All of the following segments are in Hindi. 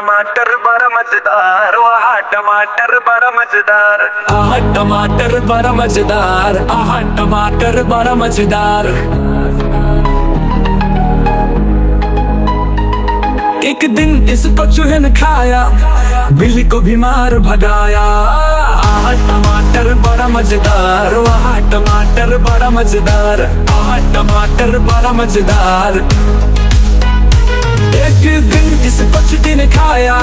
टमाटर बड़ा मजेदार, वहाँ टमाटर बड़ा मजेदार। आहा टमाटर बड़ा मजेदार, आहा टमाटर बड़ा मजेदार। एक दिन इसको चूहे ने खाया, बिल्ली को भी मार भगाया। आहा टमाटर बड़ा मजेदार, आहा टमाटर बड़ा मजेदार, आहा टमाटर बड़ा मजेदार। एक दिन इसको चूहे ने खाया,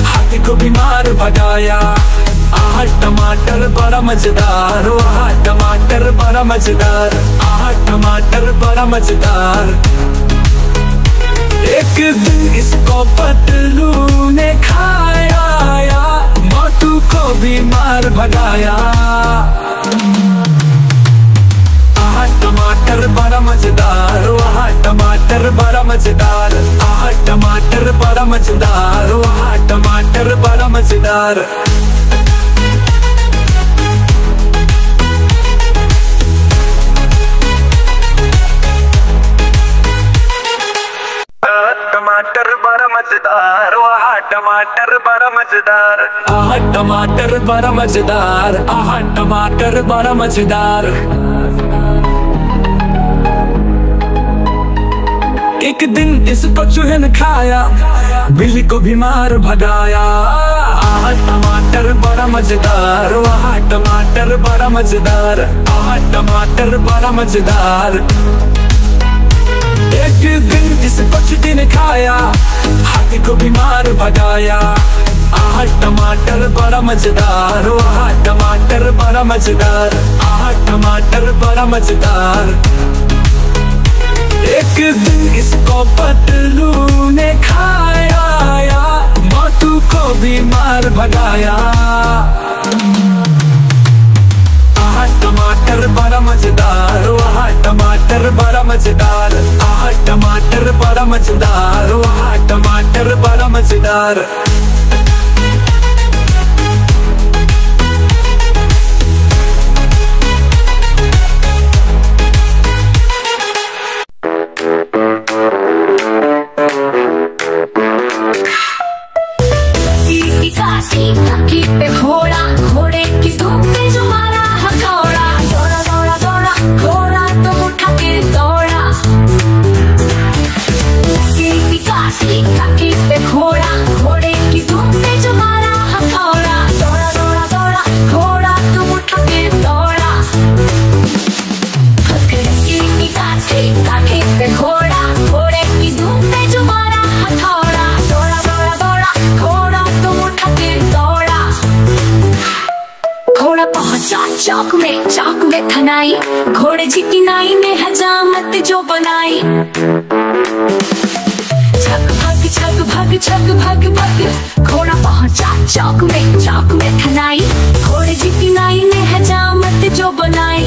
हाथी को भी मार भगाया। आहा टमाटर बड़ा मजेदार, आहा टमाटर बड़ा मजेदार, आहा टमाटर बड़ा मजेदार। एक दिन इसको पतलू ने खाया, मोटू को भी मार भगाया। आहा टमाटर बड़ा मजेदार, आहा टमाटर बड़ा मजेदार, आहा टमाटर बड़ा मजेदार, आहा टमाटर बड़ा मजेदार। टमाटर बड़ा मजेदार, वहाँ टमाटर बड़ा मजेदार। आहा टमाटर बड़ा मजेदार, आहा टमाटर बड़ा मजेदार। एक दिन इसको चूहे ने खाया, बिल्ली को भी मार भगाया। आहा टमाटर बड़ा मजेदार, आहा टमाटर बड़ा मजेदार, आहा टमाटर बड़ा मजेदार। एक दिन इसको चींटी ने खाया, हाथी को भी मार भगाया। आहा टमाटर बड़ा मजेदार, आहा टमाटर बड़ा मजेदार, आहा टमाटर बड़ा मजेदार। एक दिन इसको पतलू ने खाया, मोटू को भी मार भगाया। आहा टमाटर बड़ा मजेदार, आहा टमाटर बड़ा मजेदार, आहा टमाटर बड़ा मजेदार, आहा टमाटर बड़ा मजेदार। घोड़ा घोड़े की धूप में जो मारा हथौड़ा, दौड़ा दौड़ा दौड़ा घोड़ा तो उठा के दौड़ा। काकी पे घोड़ा घोड़े की धूप में जो मारा हथौड़ा, दौड़ा दौड़ा दौड़ा घोड़ा तो उठा के दौड़ा। काकी पे घोड़ा घोड़े की धूप में जो मारा हथौड़ा, दौड़ा दौड़ा दौड़ा घोड़ा तो उठा के दौड़ा। घोड़ा पहुंचा चौक में थनाई, घोड़े जी की नाई ने हजामत जो बनाई। छग भग छग भग भग घोड़ा पहुंचा चौक में थनाई, घोड़े जी की नाई ने हजामत जो बनाई।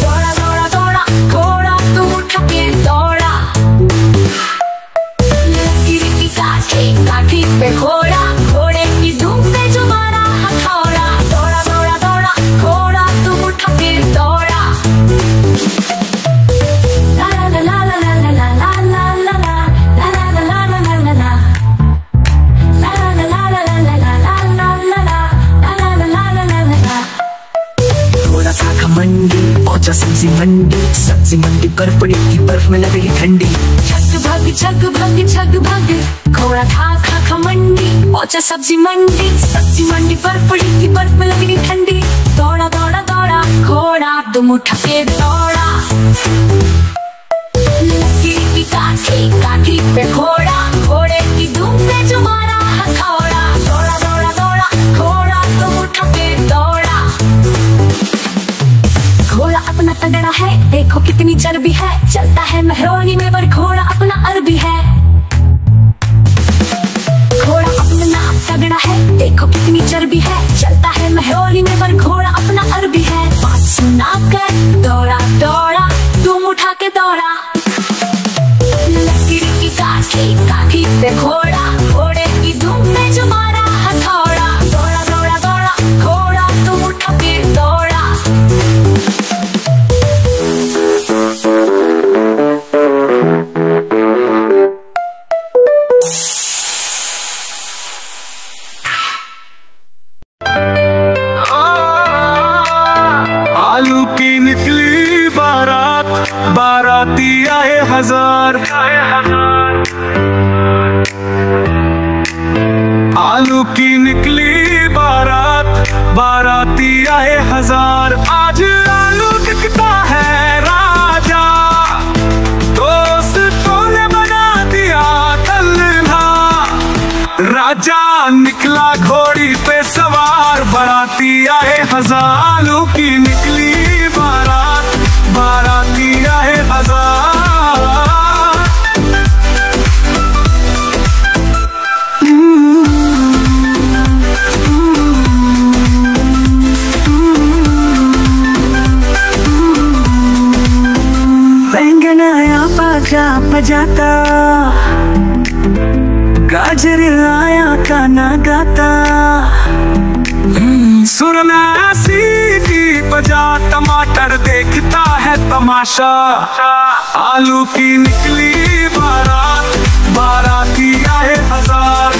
दौड़ा दौड़ा दौड़ा घोड़ा तो उठा के दौड़ा। काठी पे घोड़ा घोड़े की धूप में जो मारा हथौड़ा, दौड़ा दौड़ा दौड़ा घोड़ा तो उठा के दौड़ा। ला ला ला ला ला ला ला ला ला ला ला ला ला ला ला ला ला ला घोड़ा था घमंडी, पहुंचा सब्जी मंडी बर्फ पड़ी थी, बर्फ में लग रही ठंडी। छग भग घोड़ा था घमंडी, पहुंचा सब्जी मंडी बर्फ पड़ी थी, बर्फ में लग रही ठंडी। दौड़ा दौड़ा दौड़ा घोड़ा दुम उठा के दौड़ा। काठी पे घोड़ा घोड़े की धूप में जो मारा हथौड़ा, दौड़ा दौड़ा दौड़ा घोड़ा दुम उठा के दौड़ा। घोड़ा अपना तगड़ा है, देखो कितनी चर्बी है, चलता है मेहरौनी में पर घोड़ा अपना अरबी है। घोड़ा अपना तगड़ा है, देखो कितनी चर्बी है, चलता है मेहरौनी में पर घोड़ा अपना अरबी है। बात सुना कर दौड़ा दौड़ा दुम उठा के दौड़ा। काठी पे घोड़ा घोड़े की धूप में जो मारा हथौड़ा, दौड़ा दौड़ा दौड़ा घोड़ा दुम उठा के दौड़ा। आलू की निकली बारात, बाराती आए हजार। आज आलू दिखता है राजा, दोस्तों ने बना दिया तल्हा। राजा निकला घोड़ी पे सवार, बाराती आए हजार। आलू की निकली बारात, बाराती आए हजार। बैंगन आया बाजा बजाता, गाजर आया गाना गाता। सुर में सीटी बजा, टमाटर देखता है तमाशा। आलू की निकली बारात, बाराती आए हजार।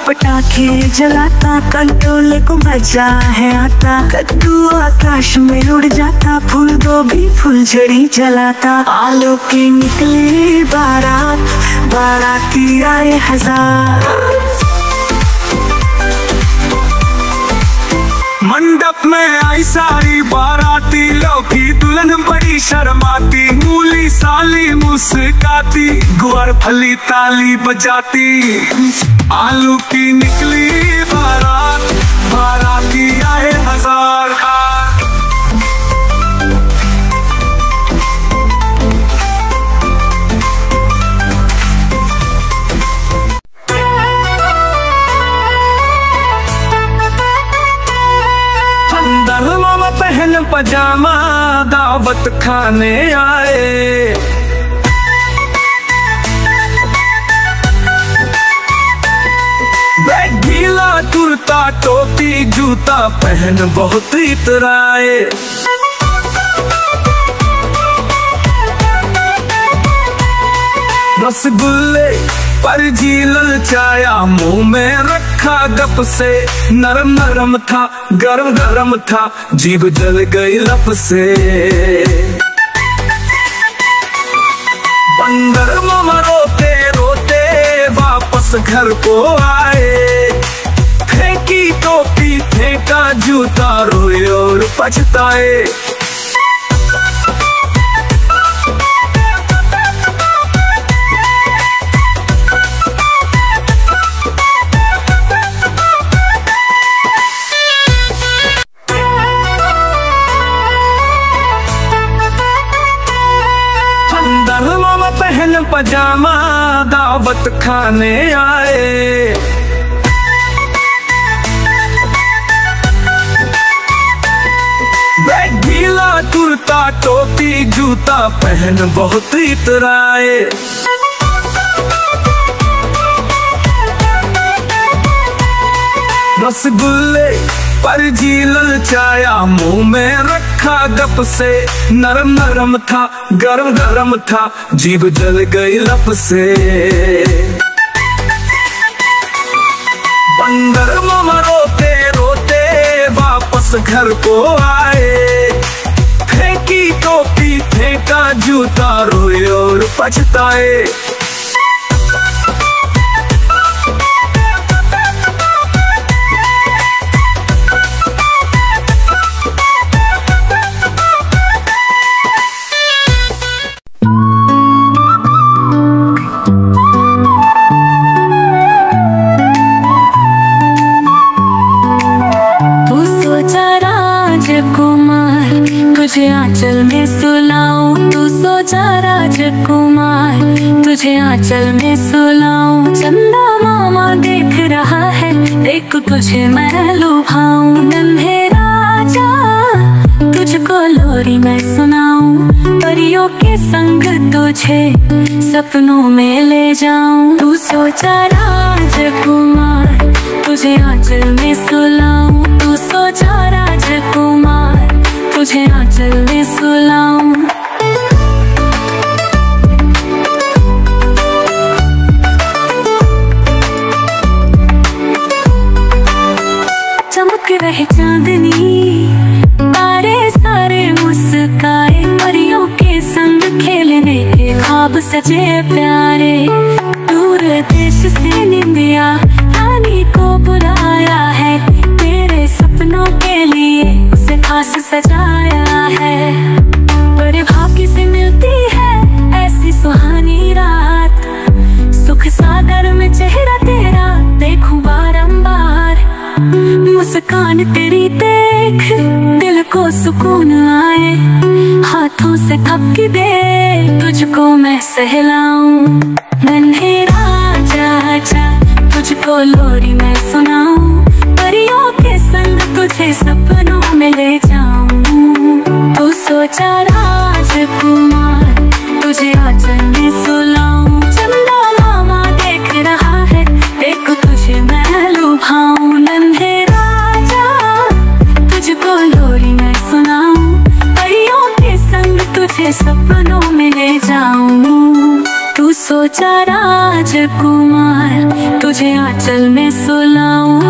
पटाखे जलाता, कंट्रोल को मजा है आता। कद्दू आकाश में उड़ जाता, फूल गोभी फुलझड़ी जलाता। आलू की निकली बारात, बाराती आए हजार। मंडप में आई सारी बाराती, लौकी दुल्हन बड़ी शर्माती। मूली साली मुस्काती, गुआर फली ताली बजाती। आलू की निकली बारात, बाराती आए हजार। पहन पजामा, दावत खाने आए। बैग गीला, कुर्ता टोपी जूता पहन बहुत इतराए। रसगुल्ले पर जी ललचाया, मुंह में रखा गप से। नरम नरम था, गरम गरम था, जीभ जल गई लप से। बंदर मामा रोते रोते वापस घर को आए। फेंकी टोपी फेंका जूता, रोए और पछताए। पहन पजामा, दावत खाने आए। बैग गीला, कुर्ता टोपी जूता पहन बहुत इतराए। रसगुल्ले पर जी ललचाया, मुंह में रखा गप से। नरम नरम था, गरम गरम था, जीभ जल गई लप से। बंदर मामा रोते रोते वापस घर को आए। फेंकी टोपी फेंका जूता, रोए और पछताए। तुझे आंचल में सुलाऊं, तू सोचा राजकुमार। तुझे आंचल में सुलाऊं, चंदा मामा देख रहा है। देख तुझे मैं लुभाऊं, नन्हे राजा तुझको लोरी मैं सुनाऊं। परियों के संग तुझे सपनों में ले जाऊं। तू सोचा राजकुमार, तुझे आंचल में सुलाऊं। तू सोचा राजकुमार, तुझे आंचल में सुलाऊं। चमक रहे चांदनी, तारे सारे मुस्काए, परियों के संग खेलने के ख्वाब सजे प्यारे। दूर देश से निंदिया रानी को बुलाया है, तेरे सपनों के लिए उसे खास सजाया है। बड़े भाग्य से मिलती है ऐसी सुहानी रात, सुख सागर में चेहरा तेरा देखूं बारंबार। मुस्कान तेरी देख दिल को सुकून आए, हाथों से थपकी दे तुझको मैं सहलाऊं। नन्हे राजा आजा तुझको लोरी मैं सुनाऊं, परियों के संग तुझे सपनों में ले जाऊं। तू सोचा राजकुमार तुझे आंचल में सुलाऊं, चंदा मामा देख रहा है देख तुझे मैं लुभाऊं। नन्हे राजा तुझको लोरी मैं सुनाऊं, परियों के संग तुझे सपनों में ले जाऊं। तू सोचा राजकुमार तुझे आंचल में सुलाऊं,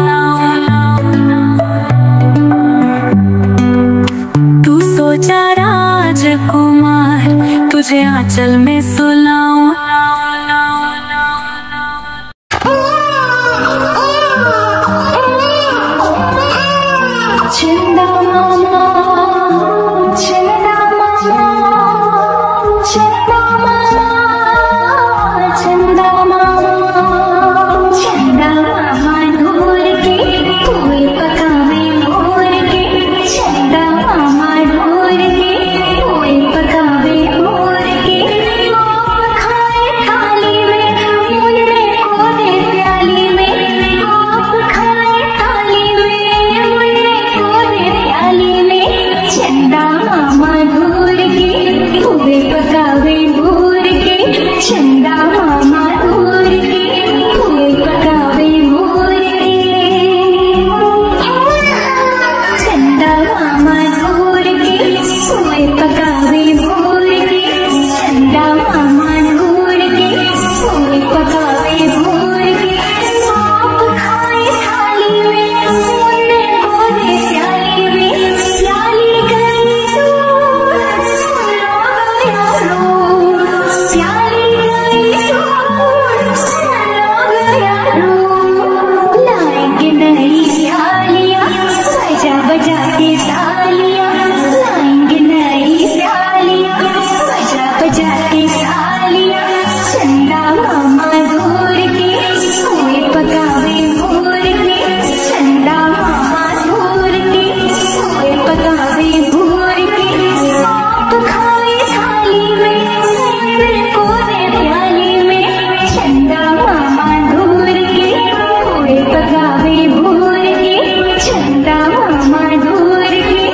तू सोचा राजकुमार तुझे आंचल में सुलाऊं। चंदा मामा, चंदा मामा, चंदा मामा, चंदा मामा, चंदा मामा ढोल के कोई पकावे मोर के, चंदा मामा ढोल के कोई पकावे मोर के। आप खाए थाली में मुन्ने को दे प्याली में, आप खाए थाली में मुन्ने को दे प्याली में। चंदा मामा ढोल के कोई पकावे मोर के, चंदा मामा ढोल के कोई पकावे मोर के। चंदा मामा ढोल के कोई पकावे मोर के, चंदा मामा ढोल के कोई पकावे मोर के। आप खाए थाली में मुन्ने को दे प्याली में, प्याली गई दूर सुनो गया रोर, प्याली गई दूर सुनो गया रोर। लाएंगे नई प्यालियां बजा बजा के तालियां, लाएंगे नई प्यालियां बजा बजा के तालियां। चंदा मामा ढोल के कोई पकावे मोर के, चंदा मामा ढोल के कोई पकावे मोर के। आप खाए थाली में मुन्ने को दे प्याली में, चंदा मामा ढोल के कोई पकावे मोर के, चंदा मामा ढोल के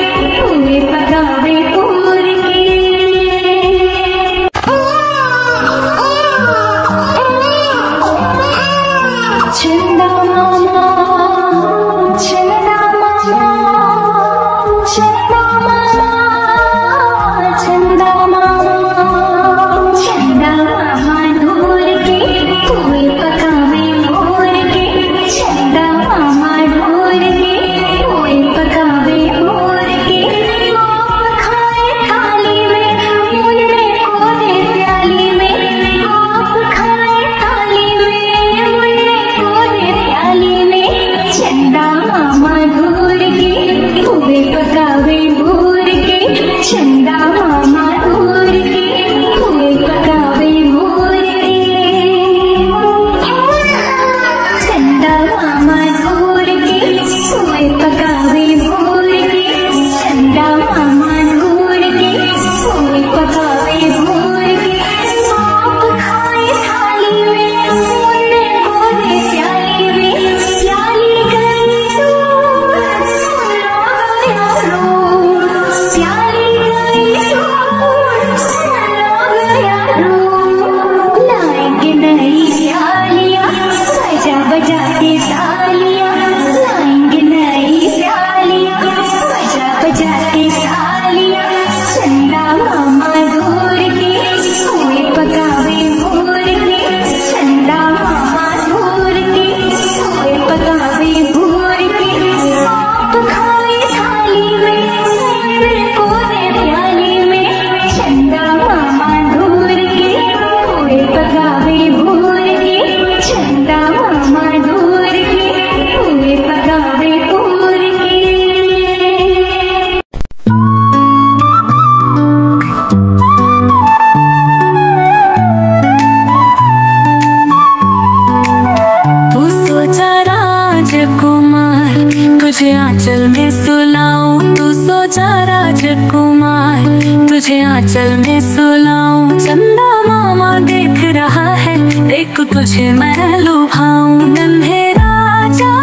आंचल में सुलाऊं, तू सोचा राजकुमार, तुझे आंचल में सुलाऊं। चंदा मामा देख रहा है, देख तुझे मैं लुभाऊं। नन्हे राजा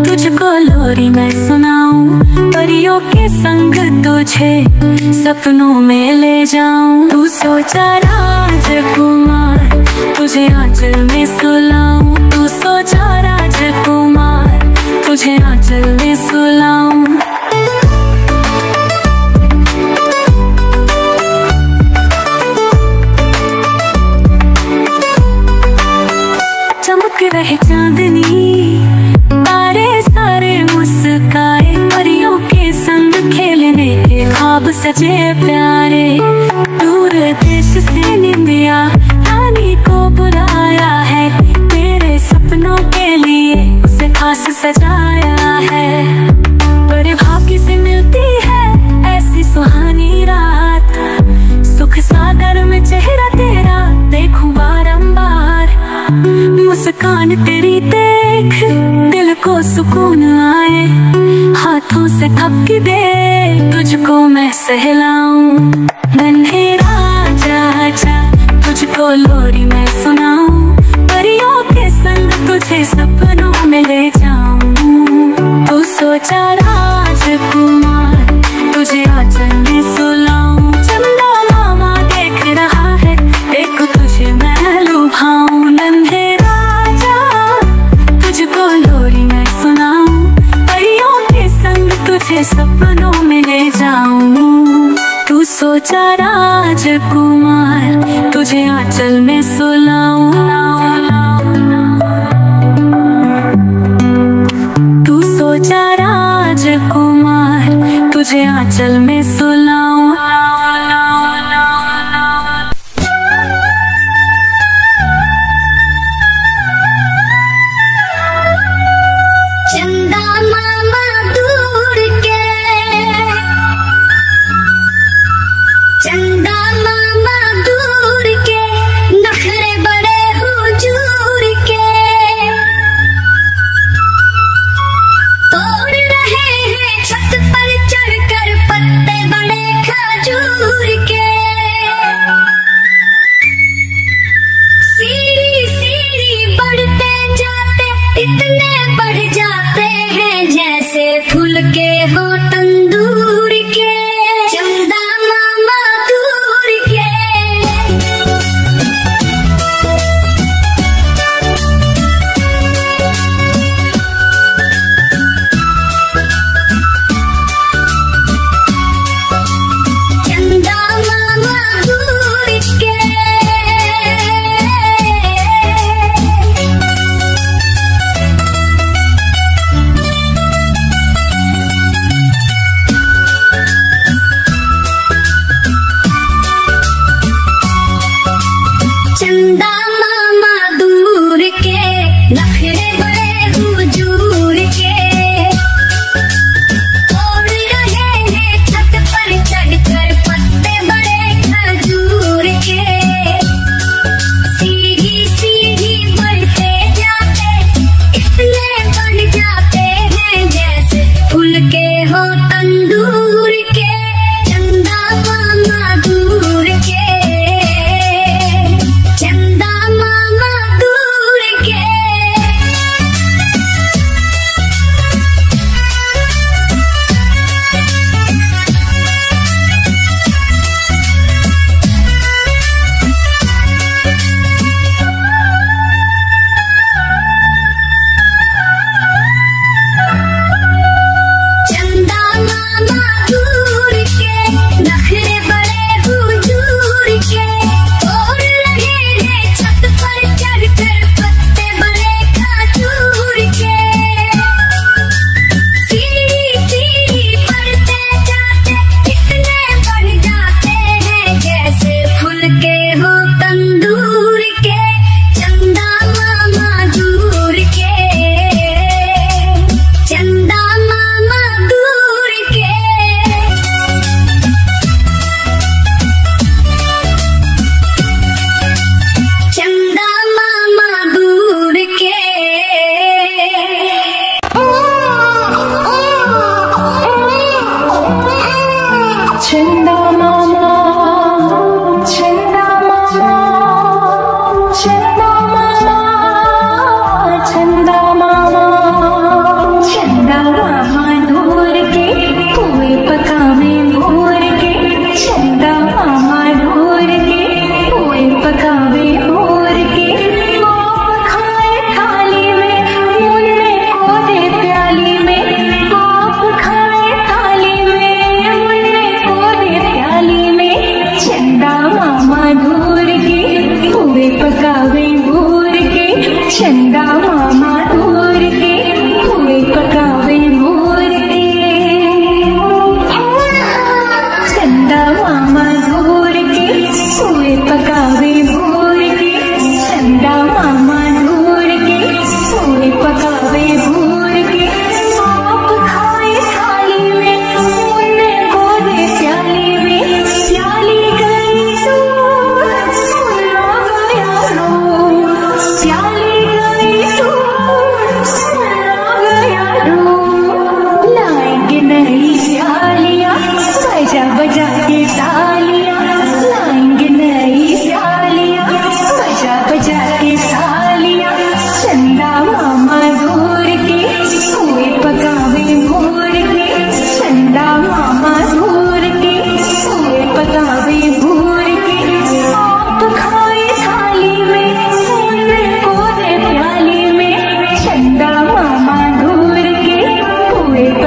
तुझको लोरी मैं सुनाऊं, परियों के संग तुझे सपनों में ले जाऊं। तू सोचा राजकुमार, तुझे आंचल में सुलाऊं। तू सोचा राजकुमार, तुझे आंचल में सुलाऊं। चमक रहे चांदनी, तारे सारे मुस्काए, परियों के संग खेलने के ख्वाब सजे प्यारे। दूर देश से निंदिया रानी को बुलाया है, तेरे सपनों के लिए उसे खास सजाया है। बड़े भाग्य से मिलती है ऐसी सुहानी रात, सुख सागर में चेहरा तेरा देखूं बारंबार। मुस्कान तेरी देख दिल को सुकून आए, हाथों से थपकी दे तुझको मैं सहलाऊं। नन्हे राजा आजा, तुझको लोरी मैं सुनाऊं, परियों के संग तुझे सपनों में ले जाऊं। तू सोचा राजकुमार, तुझे आंचल में सुलाऊं। चंदा मामा देख रहा है, देख तुझे मैं लुभाऊं। नन्हे राजा तुझको लोरी मैं सुनाऊं, परियों के संग तुझे सपनों में ले जाऊं। तू सोचा राजकुमार, तुझे आंचल में सुलाऊं। तू सोचा राजकुमार, तुझे आंचल में सुलाऊं। चंदा मामा दूर के, चंदा मामा दूर के, नखरे बड़े हुजूर के, तोड़ रहे हैं छत पर चढ़कर पत्ते बड़े खजूर के। सीढ़ी सीढ़ी बढ़ते जाते इतने बढ़ जाते हैं, जैसे फूल के हो तंदूर के। चंदा मामा दूर के, चंदा मामा दूर के।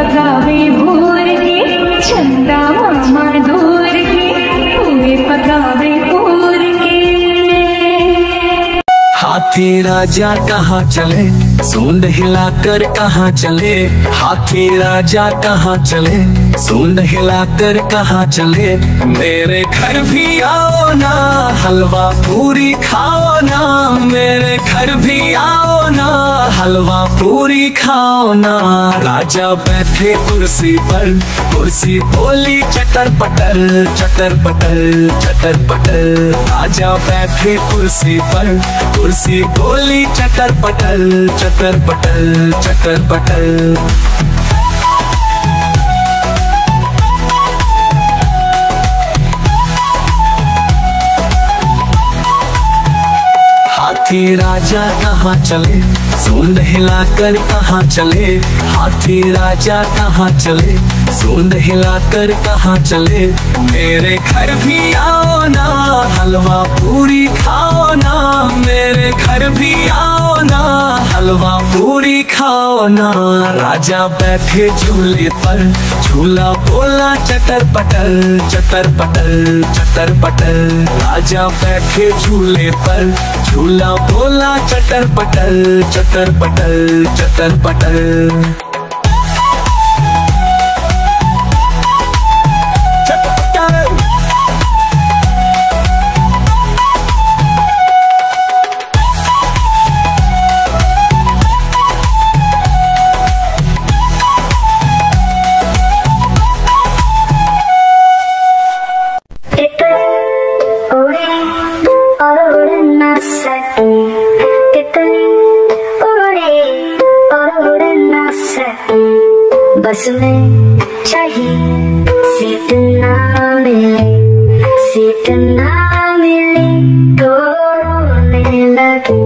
पकावे भोर के, चंदा मामा दूर के, पुए पकावे भोर के। हाथी राजा कहाँ चले, सूंड हिलाकर कहाँ चले, हाथी राजा कहाँ चले, सूंड हिलाकर कहाँ चले। मेरे घर भी आओ ना, हलवा पूरी खाओ ना, मेरे घर भी आओ ना, हलवा पूरी खाओ ना। राजा बैठे कुर्सी पर, कुर्सी बोली चटर पटर, चटर पटर, चटर पटर। राजा बैठे कुर्सी पर, कुर्सी बोली चटर पटर, चटर पटर, चटर पटर। हाथी राजा कहाँ चले, सूंड हिलाकर कहाँ चले, हाथी राजा कहाँ चले, सूंड हिलाकर कहाँ चले। मेरे घर भी आओ ना, हलवा पूरी खाओ ना, मेरे घर भी आओ ना, हलवा पूरी खाओ ना। राजा बैठे झूले पर, झूला बोला चटर पटर, चटर पटर, चटर पटर। राजा बैठे झूले पर, झूला बोला चटर पटर, चटर पटर, चटर पटर। बस में चाहिए सीट ना मिले, सीट ना मिले तो रोने लगी।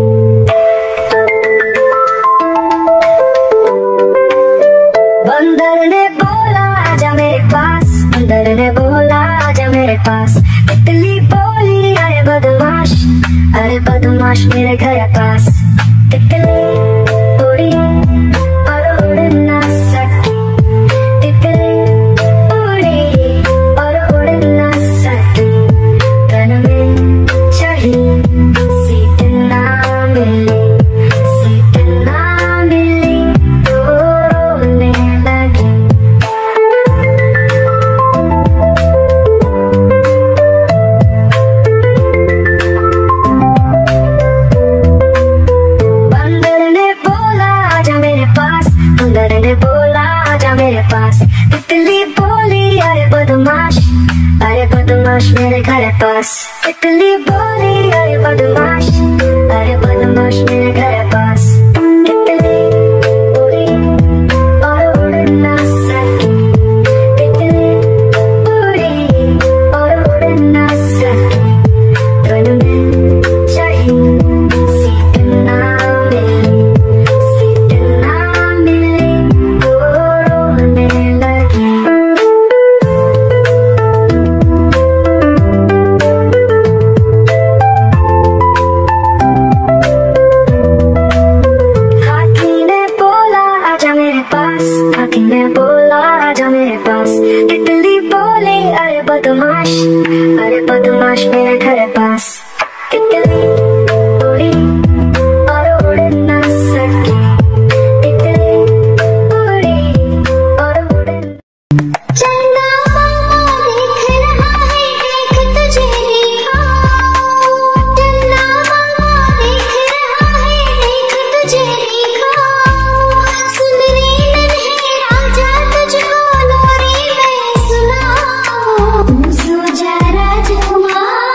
बंदर ने बोला आजा मेरे पास, बंदर ने बोला आजा मेरे पास। तितली बोली अरे बदमाश, अरे बदमाश मेरे घर पास। तितली उड़ी और उड़ ना सकी, तितली उड़ी और उड़ ना सकी। तन में चाहिए सीट ना मिली, सीट ना मिली तो रोने लगी। बंदर ने बोला आजा मेरे पास, बंदर ने बोला आजा मेरे पास। तितली बोली अरे बदमाश, अरे बदमाश मेरे घर पास। तितली बोली अरे बदमाश, अरे बदमाश मेरे घर पास। तितली उड़ी और उड़ ना सकी, तितली उड़ी और उड़ ना सकी। तन में चाहिए सीट ना मिली, सीट ना मिली तो रोने लगी। हाथी ने बोला आजा मेरे पास, हाथी ने बोला आजा मेरे पास। तितली बोली अरे बदमाश, अरे बदमाश मेरे घर पास। तितली उड़ी और उड़ ना सकी, तितली उड़ी और उड़। चंदा मामा देख रहा है, देख तुझे देखा। चंदा मामा देख रहा है, देख तुझे देखा। सुंदरी नन्हे राजा तुझको लोरी में सुनाऊं। सो जा राजकुमार,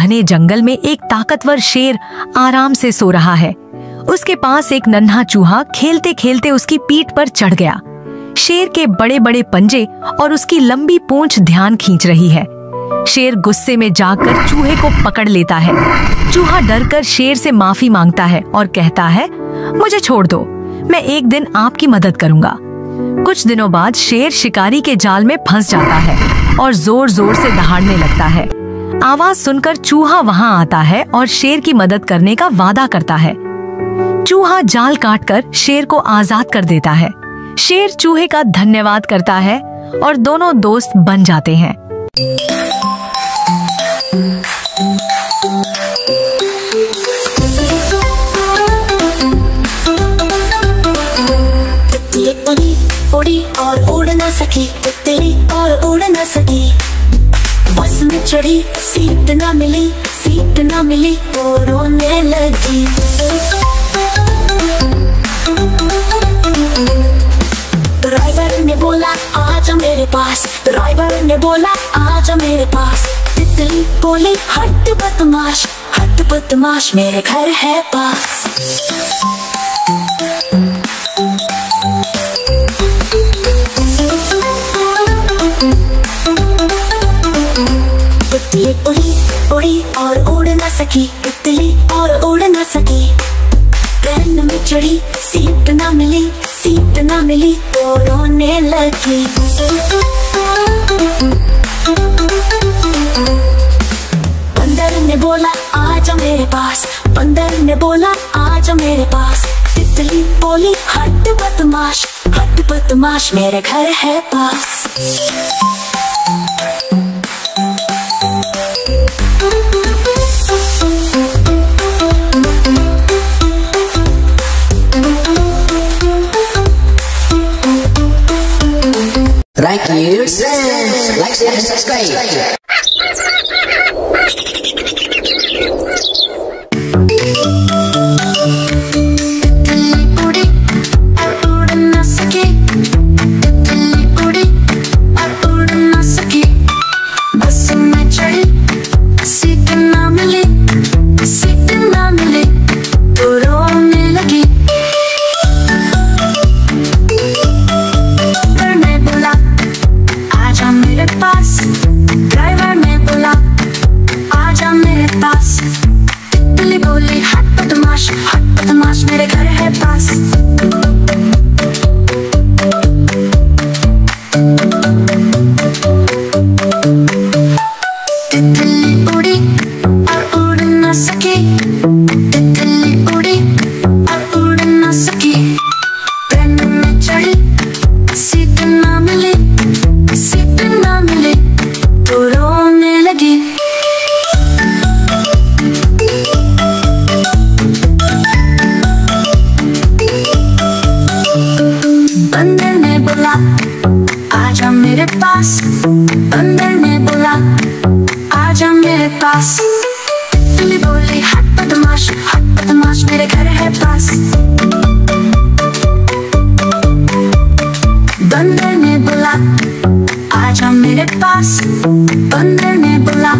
घने जंगल में एक ताकतवर शेर आराम से सो रहा है। उसके पास एक नन्हा चूहा खेलते खेलते उसकी पीठ पर चढ़ गया। शेर के बड़े बड़े पंजे और उसकी लंबी पूंछ ध्यान खींच रही है। शेर गुस्से में जाकर चूहे को पकड़ लेता है। चूहा डरकर शेर से माफी मांगता है और कहता है, मुझे छोड़ दो, मैं एक दिन आपकी मदद करूंगा। कुछ दिनों बाद शेर शिकारी के जाल में फंस जाता है और जोर जोर से दहाड़ने लगता है। आवाज सुनकर चूहा वहां आता है और शेर की मदद करने का वादा करता है। चूहा जाल काटकर शेर को आजाद कर देता है। शेर चूहे का धन्यवाद करता है और दोनों दोस्त बन जाते हैं। उड़ी और उड़ न सकी, तितली और उड़ न सकी। बस में चढ़ी, सीट न मिली, सीट न मिली तो रोने लगी। ड्राइवर ने बोला आजा मेरे पास, ड्राइवर ने बोला आजा मेरे पास। तितली बोली हट बदमाश, हट बदमाश मेरे घर है पास। तितली उड़ी उड़ी और उड़ न सकी, तितली और उड़ न सकी। ट्रेन में चढ़ी, सीट न मिली, सीट न मिली तो रोने लगी। बंदर ने बोला आजा मेरे पास, बंदर ने बोला आजा मेरे पास। तितली बोली हट बदमाश, हट बदमाश मेरे घर है पास। Like you, like, share, and subscribe. बंदर ने बोला आजा मेरे पास। तितली बोली हट बदमाश मेरे घर है पास। बंदर ने बोला आजा मेरे पास, बंदर ने बोला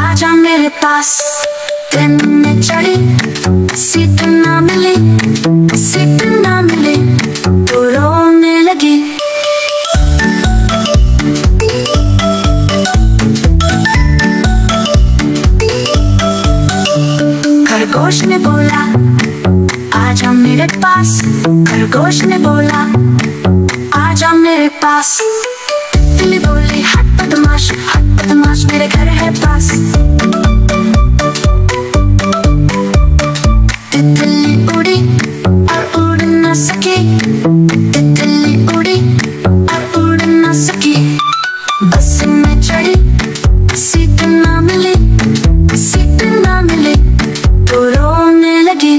आजा मेरे पास। ट्रेन में चढ़ी, सीट ना मिली, सीट ना मिली तो रोने लगी। खरगोश ने बोला आजा मेरे पास, खरगोश ने बोला आजा मेरे पास। तितली बोली हट बदमाश मेरे घर है पास। तितली उड़ी और उड़ न सकी, तितली उड़ी और उड़ न सकी। बस में चढ़ी, सीट ना मिली, सीट ना मिली तो रोने लगी।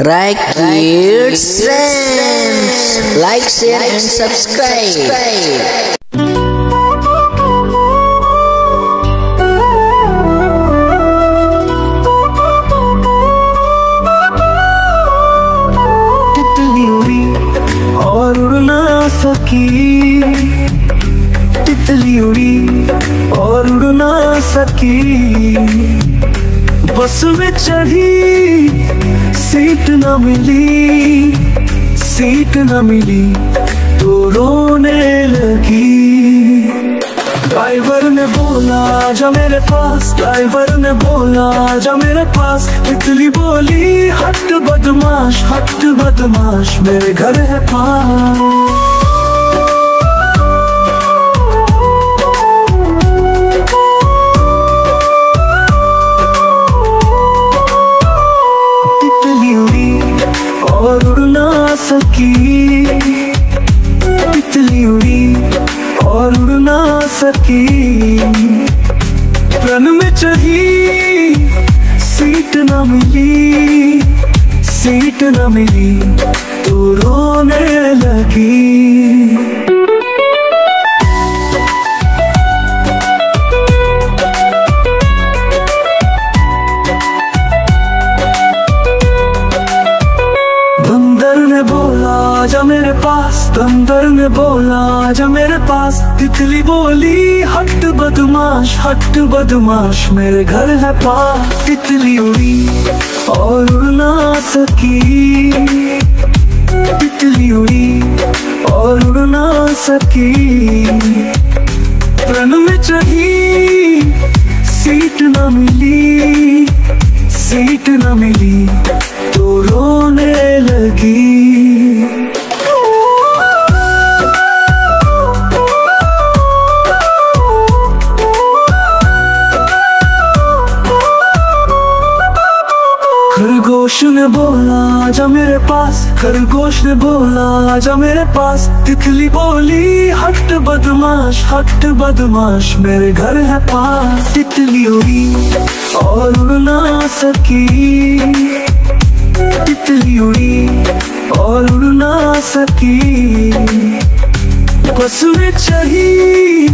Right kids, like, share and subscribe. सकी, तितली उड़ी और उड़ ना सकी। बस में चढ़ी सीट न मिली, सीट न मिली तो रोने लगी। ड्राइवर ने बोला आजा मेरे पास, ड्राइवर ने बोला आजा मेरे पास। तितली बोली हट बदमाश, हट बदमाश मेरे घर है पास। तितली उड़ी और उड़ ना सकी, तितली उड़ी और उड़ ना सकी। रन में चढ़ी सीट न मिली, सीट न मिली तो रोने लगी। बंदर ने बोला आजा मेरे पास, बंदर ने बोला आजा मेरे पास। तितली बोली हट बदमाश, हट बदमाश मेरे घर है पास। तितली उड़ी और उड़ ना सकी, तितली उड़ी और उड़ ना सकी। रन में चढ़ी सीट न मिली, सीट न मिली तो रोने लगी। खरगोश ने बोला आजा मेरे पास, खरगोश ने बोला आजा मेरे पास। तितली बोली हट बदमाश, हट बदमाश मेरे घर है पास। तितली उड़ी और उड़ ना सकी, तितली उड़ी और उड़ ना सकी। बस में चढ़ी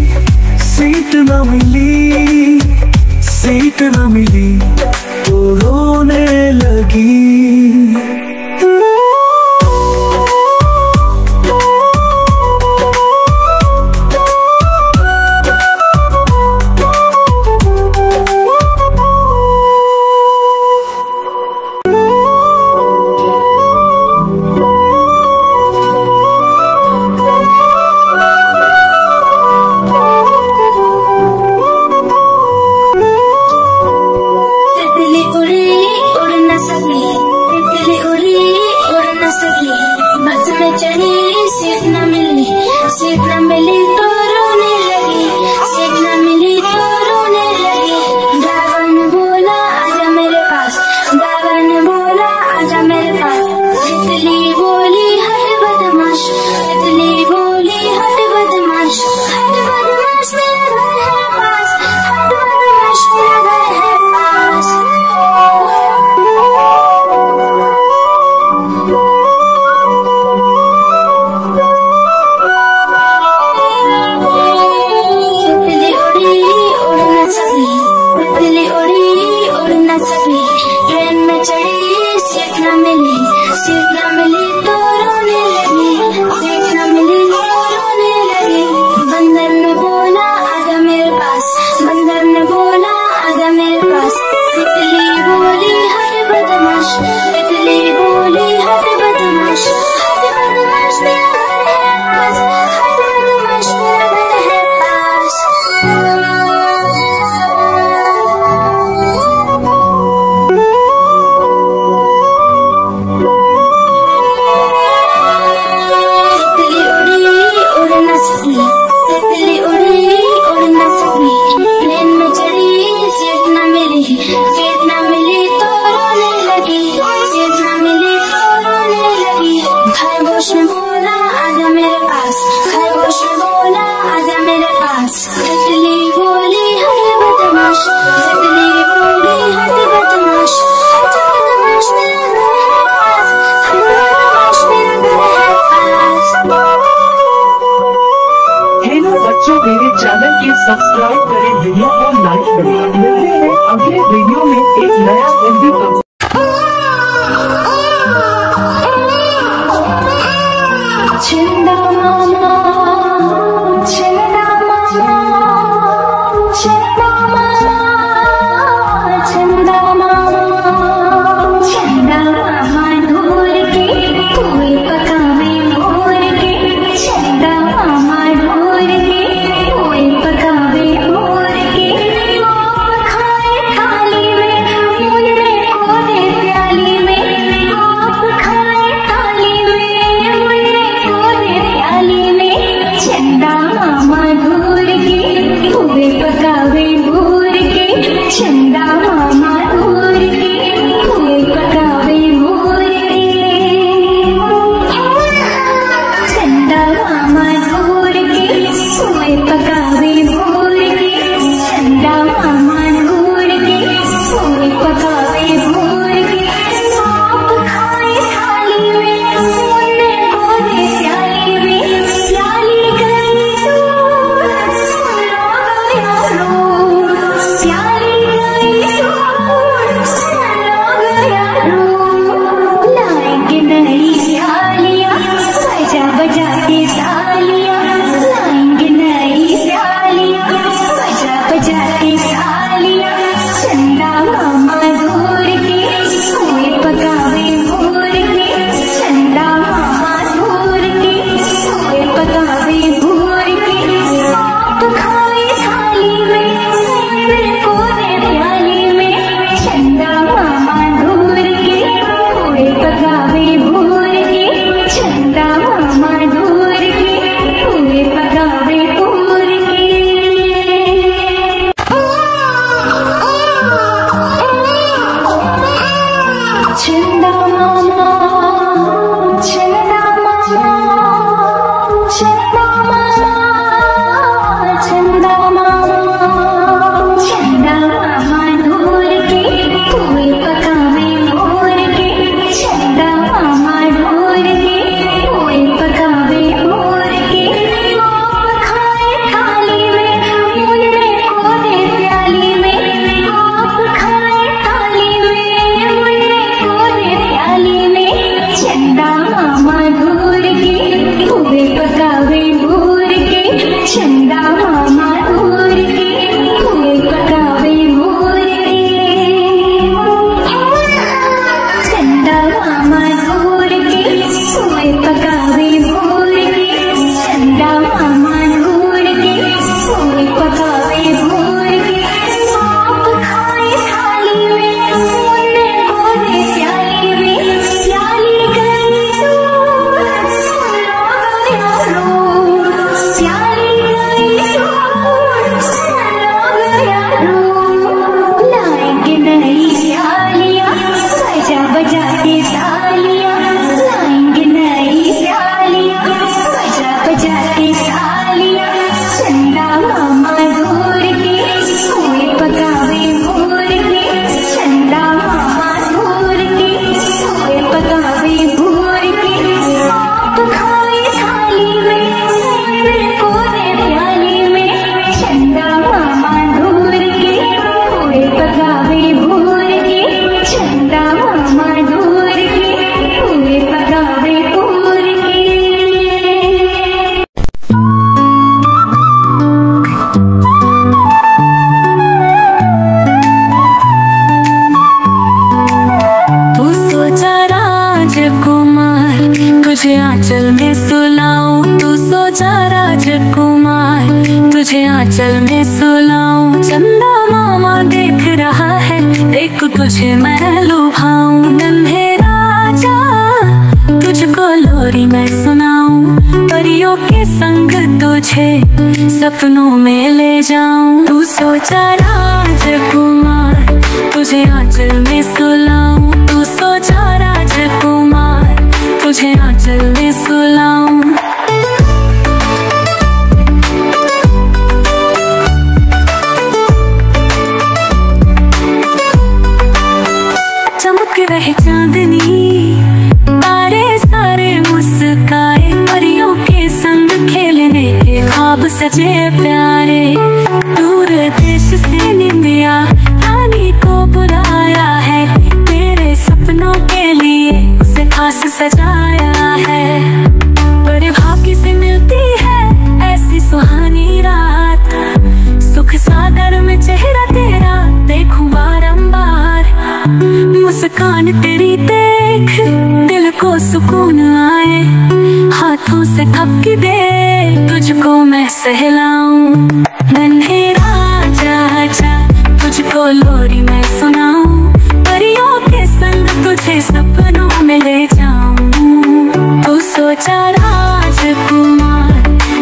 सीट न मिली, सीट न मिली तो रोने लगी। सब्सक्राइब करें, वीडियो को लाइक करें। मिलते हैं अगले वीडियो में एक नया हिंदी Cinta mama आंचल में सुलाऊं। चंदा मामा देख रहा है, देख तुझे मैं लुभाऊं। नन्हे राजा तुझको लोरी मैं सुनाऊं, परियों के संग तुझे सपनों में ले जाऊं। तू सोचा राजकुमार, तुझे आंचल में सुलाऊं। तू सोचा राजकुमार, तुझे आंचल में सुलाऊं। चमक रहे चांदनी, तारे सारे मुस्काए, परियों के संग खेलने के ख्वाब सजे प्यारे। दूर देश से निंदिया रानी को बुलाया है, तेरे सपनों के लिए उसे खास सजाया है। बड़े भाग्य से मिलती है ऐसी सुहानी रात, सुख सागर में चेहरा तेरा देखूं बारंबार। मुस्कान तेरी देख दिल को सुकून आए, हाथों से थपकी दे तुझको मैं सहलाऊं। नन्हे राजा जा तुझको लोरी मैं सुनाऊं, परियों के संग तुझे सपनों में ले जाऊं। तू सोचा राजकुमार,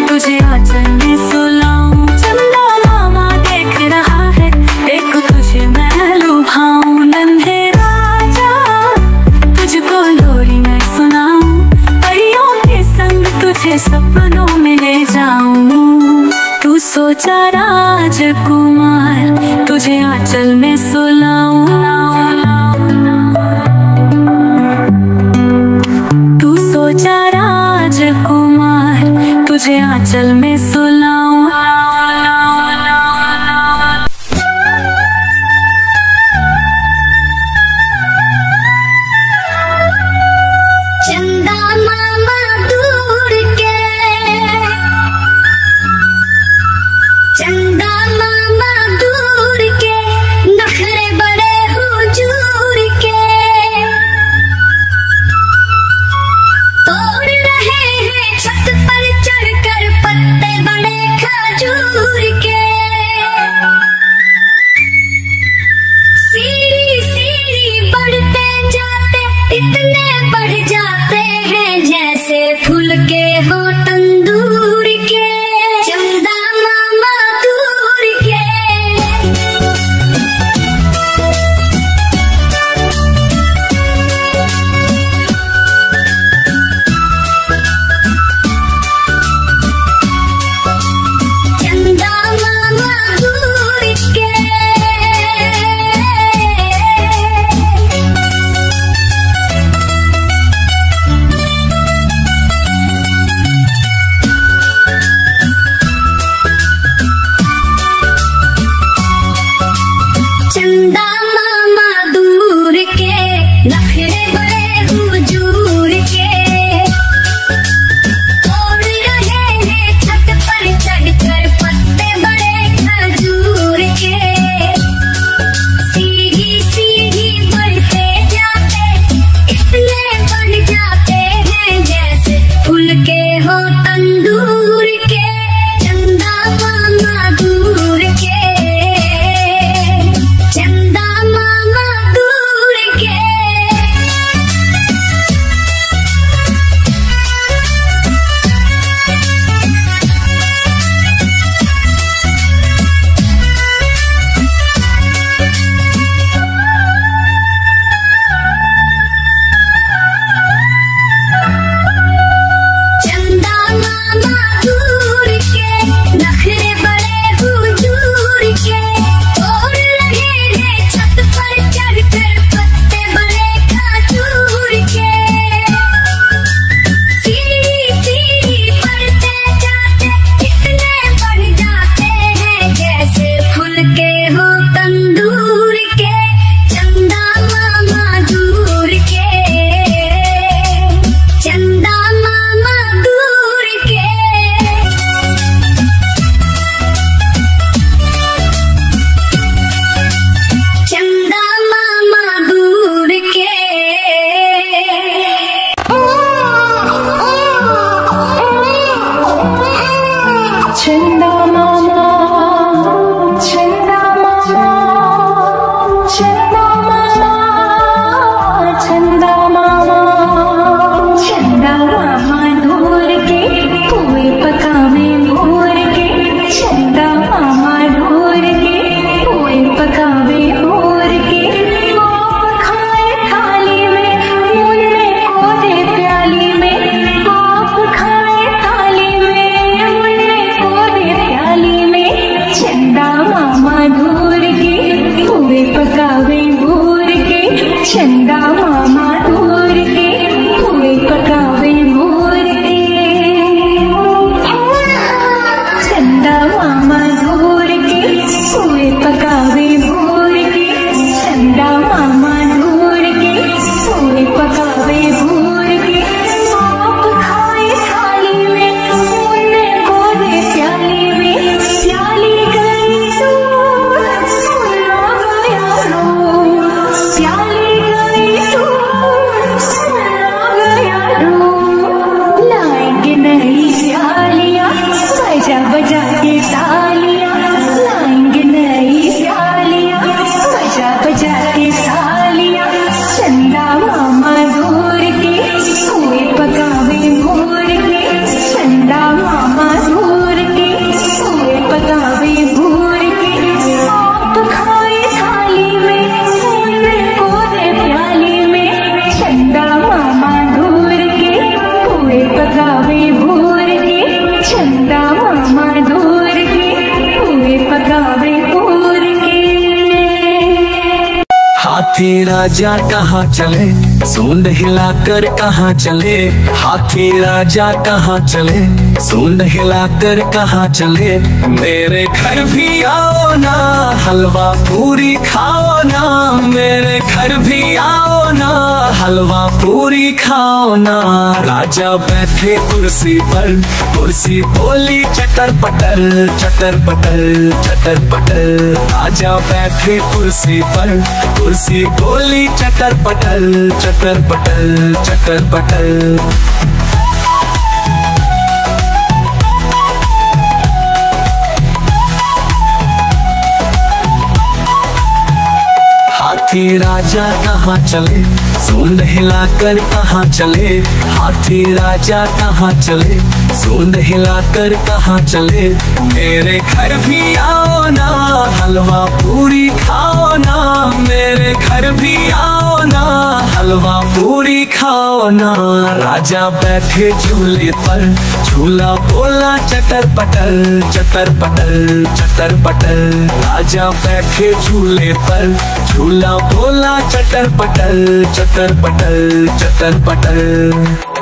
तुझे आंचल में सुलाऊं। चंदा मामा देख रहा है, देख तुझे मैं लुभाऊं। नन्हे राजा तुझको लोरी मैं सुनाऊं, परियों के संग तुझे सपनों में ले जाऊं। तू सोचा राजकुमार, तुझे आंचल में सुलाऊं। तू सोचा राजकुमार, तुझे आंचल में सुलाऊं। चंदा मामा दूर के, चंदा मामा दूर के, नखरे बड़े हुजूर के। तोड़ रहे हैं छत पर चढ़कर पत्ते बड़े हाथी राजा कहाँ चले, सूंड हिलाकर कहाँ चले। हाथी राजा कहाँ चले, सूंड हिलाकर कहाँ चले। मेरे घर भी आओ ना, हलवा पूरी खाओ ना। मेरे घर भी आओ ना, हलवा पूरी खाओ ना। राजा बैठे कुर्सी पर, कुर्सी बोली चटर पटर, चटर पटर, चटर पटर। राजा बैठे कुर्सी पर, कुर्सी बोली चटर पटर, चटर पटर, चटर पटर। हाथी राजा कहाँ चले, सूंड हिलाकर कहाँ चले। हाथी राजा कहाँ चले, सूंड हिलाकर कहाँ चले। मेरे घर भी आओ ना, हलवा पूरी खाओ ना। मेरे घर भी आओ ना, हलवा पूरी खाओ ना। राजा बैठे झूले पर, झूला बोला चटर पटर, चटर पटर, चटर पटर। राजा बैठे झूले पर, झूला बोला चटर पटर, चटर पटर, चटर पटर।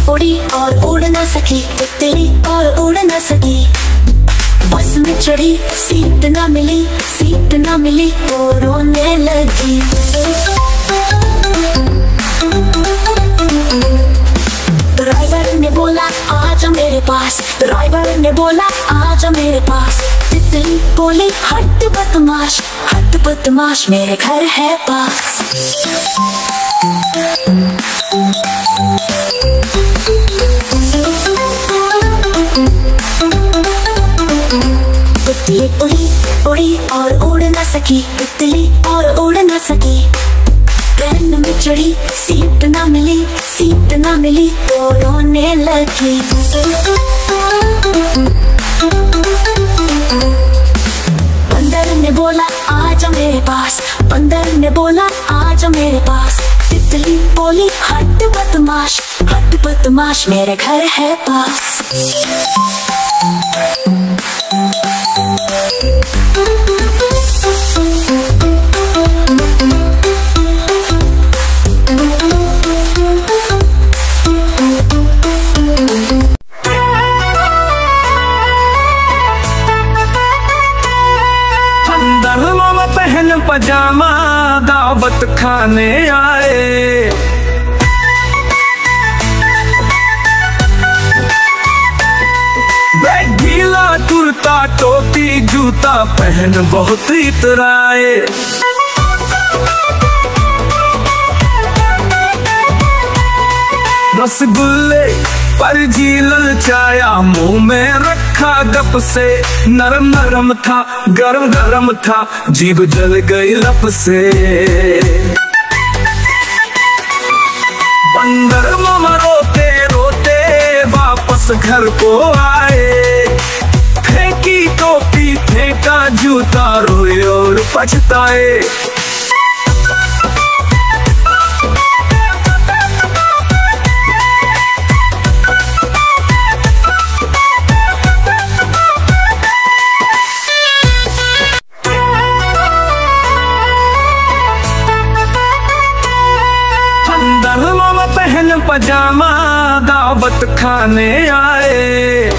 उड़ी और उड़ न सकी, तितली और उड़ न सकी। बस में चढ़ी, सीट न मिली, सीट न मिली तो रोने लगी। ड्राइवर ने बोला आजा मेरे पास, ड्राइवर ने बोला आजा मेरे पास। तितली बोली हट बदमाश, हट बदमाश मेरे घर है पास। तितली उड़ी उड़ी और उड़ न सकी, तितली और उड़ न सकी। ट्रेन में चढ़ी, सीट न मिली, सीट न मिली तो रोने लगी। बंदर ने बोला आजा मेरे पास, बंदर ने बोला आजा मेरे पास। तितली बोली हट बदमाश, हट बदमाश मेरे घर है पास। पहन पजामा दावत खाने आए। ढीला कुर्ता टोपी जूता पहन बहुत इतराए। रसगुल्ले पर झील छाया, मुंह में रखा गप से। नरम नरम था, गरम गरम था, जीभ जल गई लप से। बंदर मामा रोते रोते वापस घर को आए। फेंकी टोपी फेंका जूता, रोए और पछताए। पहन पजामा दावत खाने आए।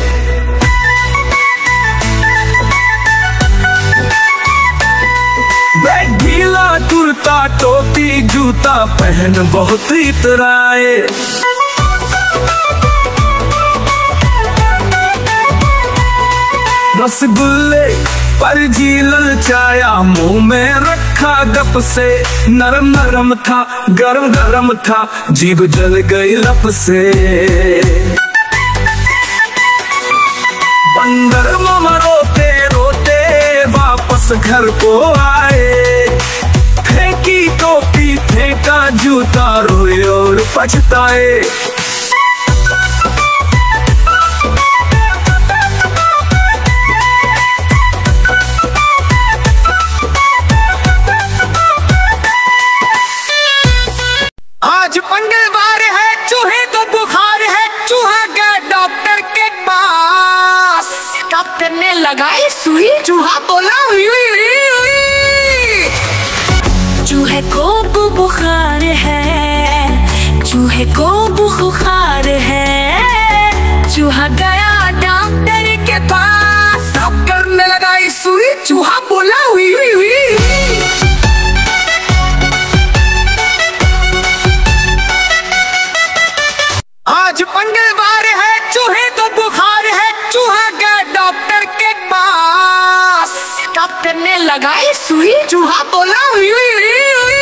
ढीला कुर्ता टोपी जूता पहन बहुत इतराए। रसगुल्ले पर झील छाया, मुंह में रखा गप से। नरम नरम था, गरम गरम था, जीभ जल गई लप से। बंदर मामा रोते रोते वापस घर को आए। जूता रोए और पछताए। आज मंगलवार है, चूहे को बुखार है, चूहा गया डॉक्टर के पास। डॉक्टर ने लगाई सुई, चूहा बोला हुई हुई हुई हुई। चूहे को बुखार है, चूहे को बुखार है, चूहा गया डॉक्टर के पास। डॉक्टर ने लगाई सुई, चूहा बोला हुई हुई हुई। आज मंगलवार है, चूहे को बुखार है, चूहा गया डॉक्टर के पास। डॉक्टर ने लगाई सुई, चूहा बोला हुई हुई हुई हुई।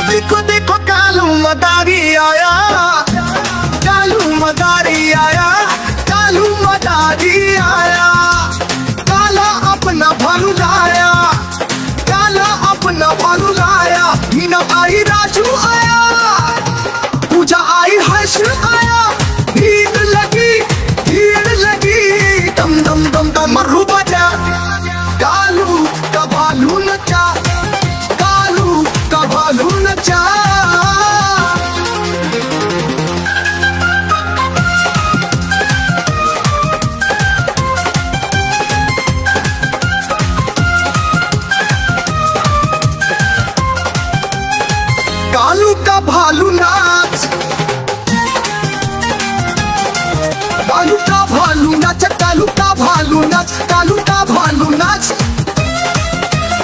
देखो देखो कालू मदारी आया, कालू मदारी आया, कालू मदारी आया। काला अपना भालू लाया, काला अपना भालू लाया। मीना आई, राजू आया, पूजा आई, हर्ष आया। भीड़ लगी, दम दम दम दम मर्रू बजा। कालू का भालू नचा, कालू का भालू नचा। कालू का भालू नाच, कालू का भालू नाच, कालू का भालू नाच, कालू का भालू नाच,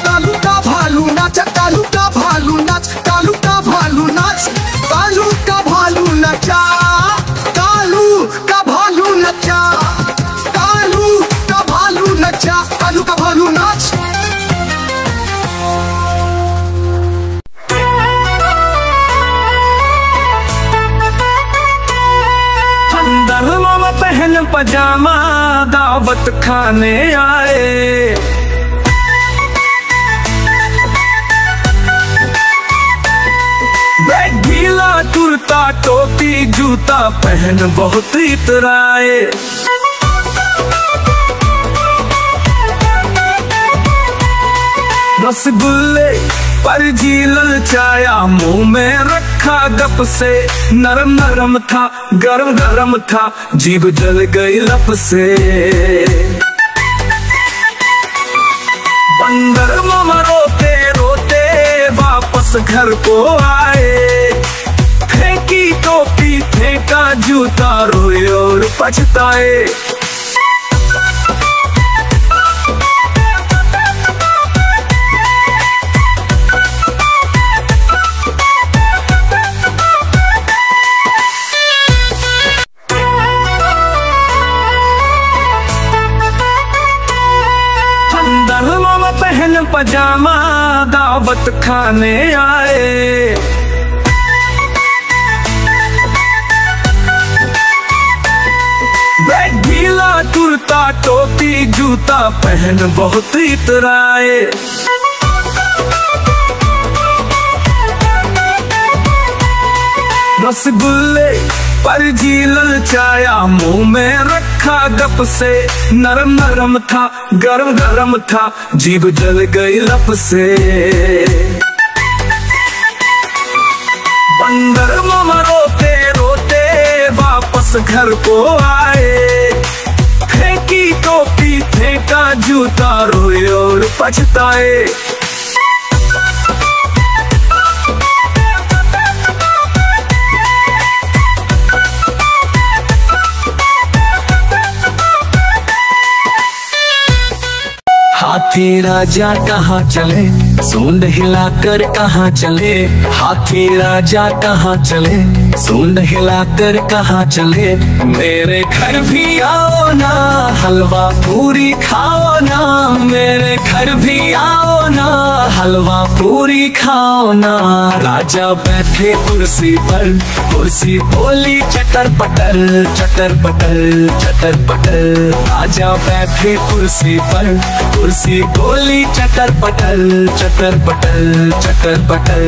कालू का भालू नाच, कालू का भालू नाच, कालू का भालू नाच। कालू का भालू नचा, कालू का भालू नचा, कालू का भालू नचा, कालू का भालू नाच। मामा पहन पजामा दावत खाने आए। बैग ढीला कुर्ता टोपी जूता पहन बहुत इतराए। रसगुल्ले पर झील चाया मुंह में रखा गप से। नरम नरम था गरम गरम था, जीभ जल गई लप से। बंदर मामा रोते रोते वापस घर को आए। फेंकी टोपी फेंका जूता रोए और पछताए। मामा पहन पजामा दावत खाने आए। बैग ढीला कुर्ता टोपी जूता पहन बहुत इतराए। रसगुल्ले पर झील चाया मुंह में रखा गप से। नरम नरम था गरम गरम था, जीभ जल गई लप से। बंदर मामा रोते रोते वापस घर को आए। फेंकी टोपी फेंका जूता रोए और पछताए। हाथी राजा कहाँ चले, सूंड हिलाकर कहाँ चले। हाथी राजा कहाँ चले, सूंड हिलाकर कहाँ चले। मेरे घर भी आओ ना, हलवा पूरी खाओ ना, मेरे घर भी आओ ना, हलवा पूरी खाओ ना। राजा बैठे कुर्सी पर, कुर्सी बोली चटर पटर, चटर पटर, चटर पटर। राजा बैठे कुर्सी पर, कुर्सी बोली चटर पटर, चटर पटर, चटर पटर।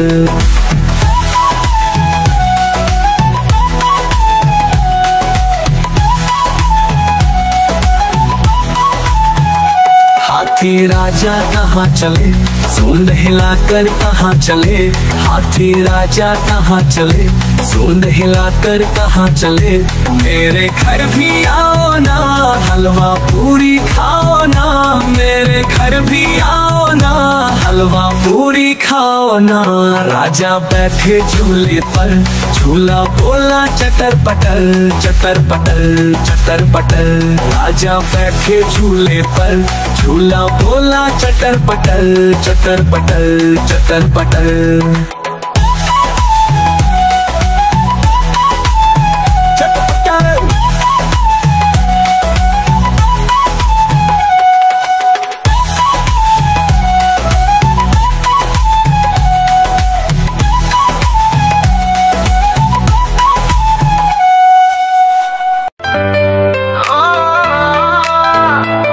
हाथी राजा कहाँ चले, सूंड हिलाकर कहाँ चले। हाथी राजा कहाँ चले, सूंड हिलाकर कहाँ चले। मेरे घर भी आओ ना, हलवा पूरी खाओ ना, मेरे घर भी आओ ना, हलवा पूरी खाओ ना। राजा बैठे झूले पर, झूला बोला चटर पटर, चटर पटर, चटर पटर। राजा बैठे झूले पर, झूला बोला चटर पटर, चटर पटर, चटर पटर।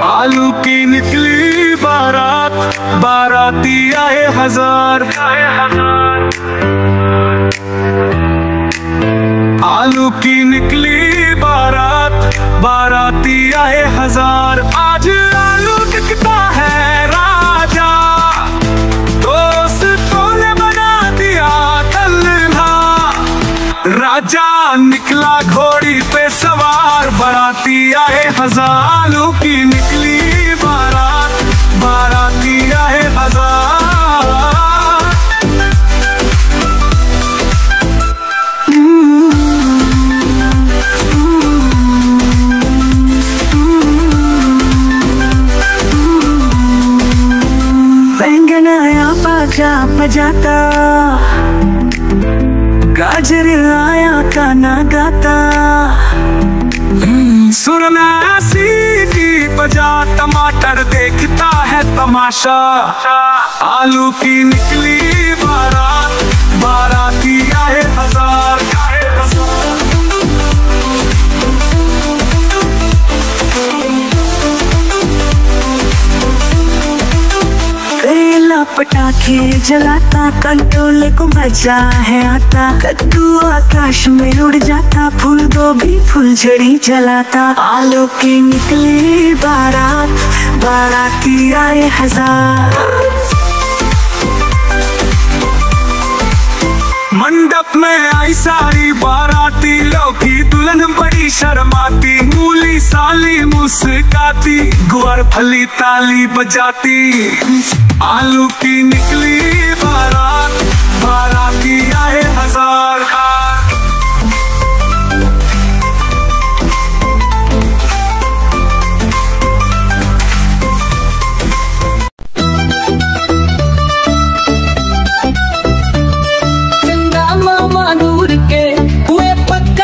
आलू की निकली बारात, बाराती आए हजार। आलू की निकली बारात, बाराती आए हजार। आज आलू बिकता है राजा, दोस्तों ने बना दिया तल्ला। राजा निकला घोड़ी पे सवार, बाराती आए हजार। आलू की निकली बारात, बाराती आए हजार। बैंगन आया बाजा बजाता, गाजर आया गाना गाता। सुनना सीटी बजा, टमाटर देखता है तमाशा। आलू की निकली बारात, बाराती आए हजार। पटाखे जलाता, कंट्रोल को मजा है आता। कद्दू आकाश में उड़ जाता, फूल गोभी फुलझड़ी जलाता। आलू की निकली बारात, बाराती आए हजार। मंडप में आई सारी बाराती, लौकी दुल्हन बड़ी शर्माती। मूली साली मुस्काती, गुआर फली ताली बजाती। आलू की निकली बारात, बाराती आए हजार।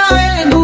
दूर के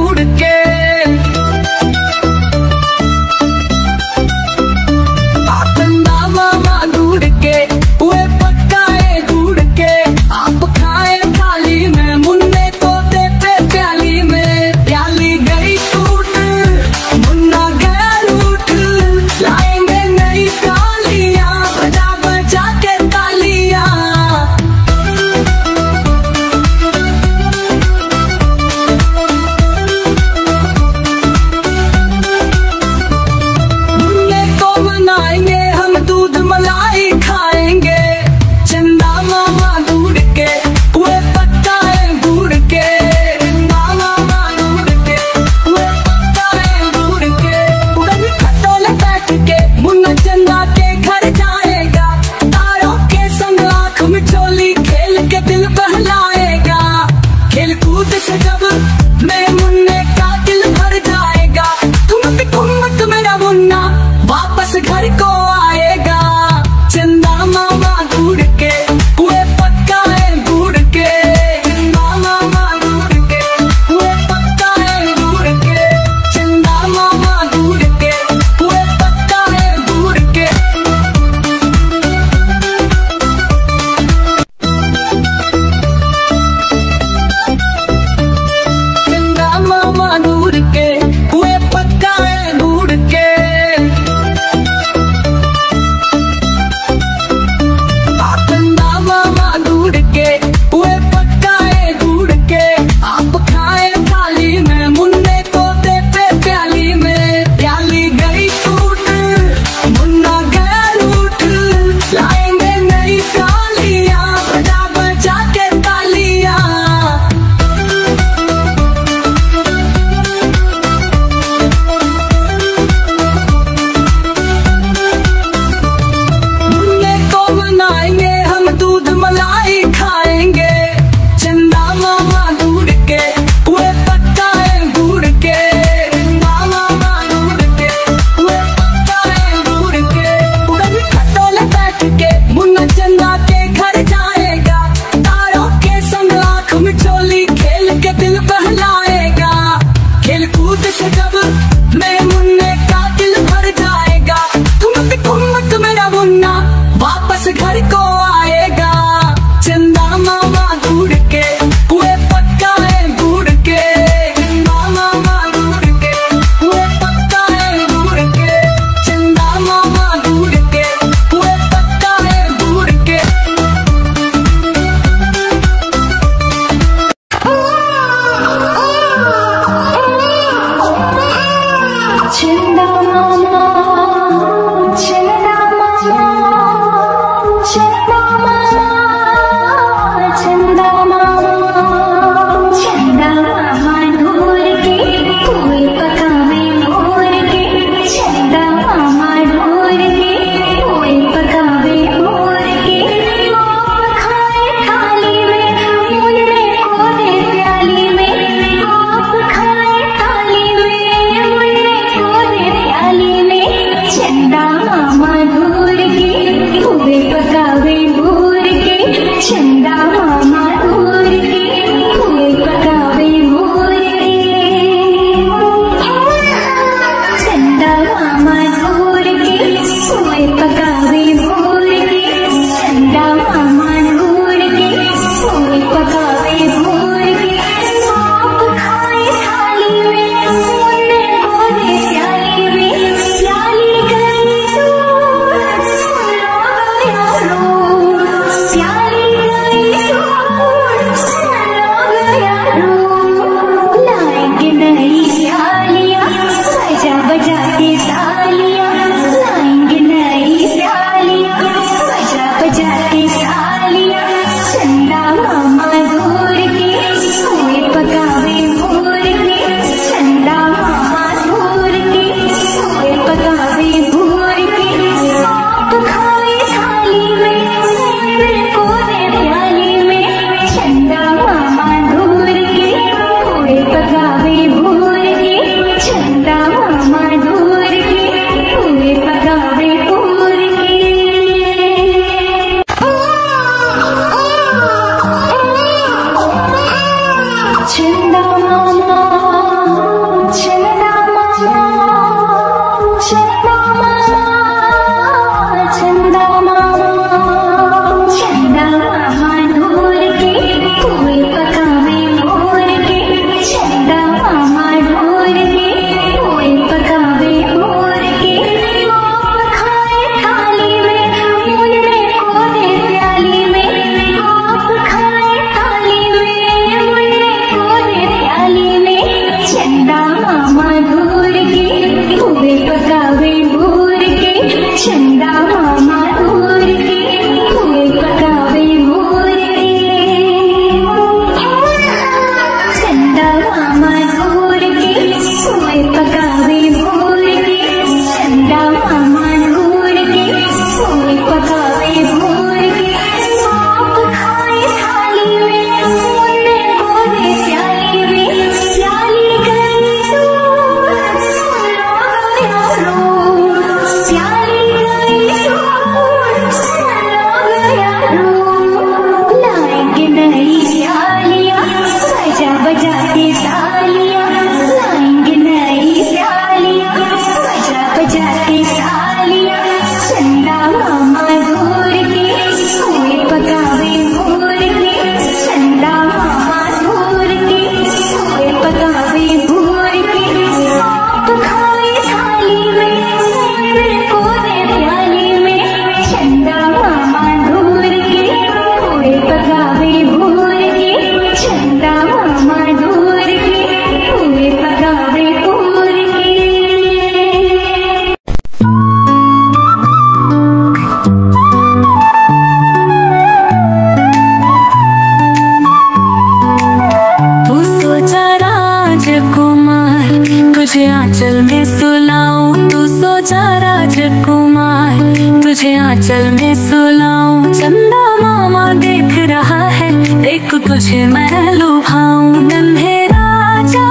आंचल में सुलाऊं। चंदा मामा देख रहा है, देख तुझे मैं लुभाऊं। नन्हे राजा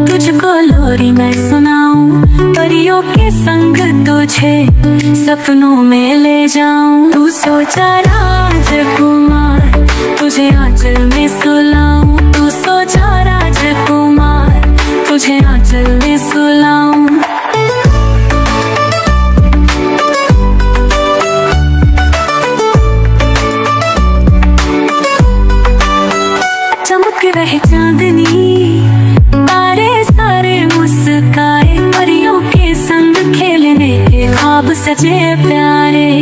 तुझको लोरी मैं सुनाऊं, परियों के संग तुझे सपनों में ले जाऊं। तू सोचा राजकुमार, तुझे आंचल में सुलाऊं। तू सोचा राजकुमार, तुझे आंचल में सुलाऊं। चमक रहे चांदनी, तारे सारे मुस्काए, परियों के संग खेलने के ख्वाब सजे प्यारे।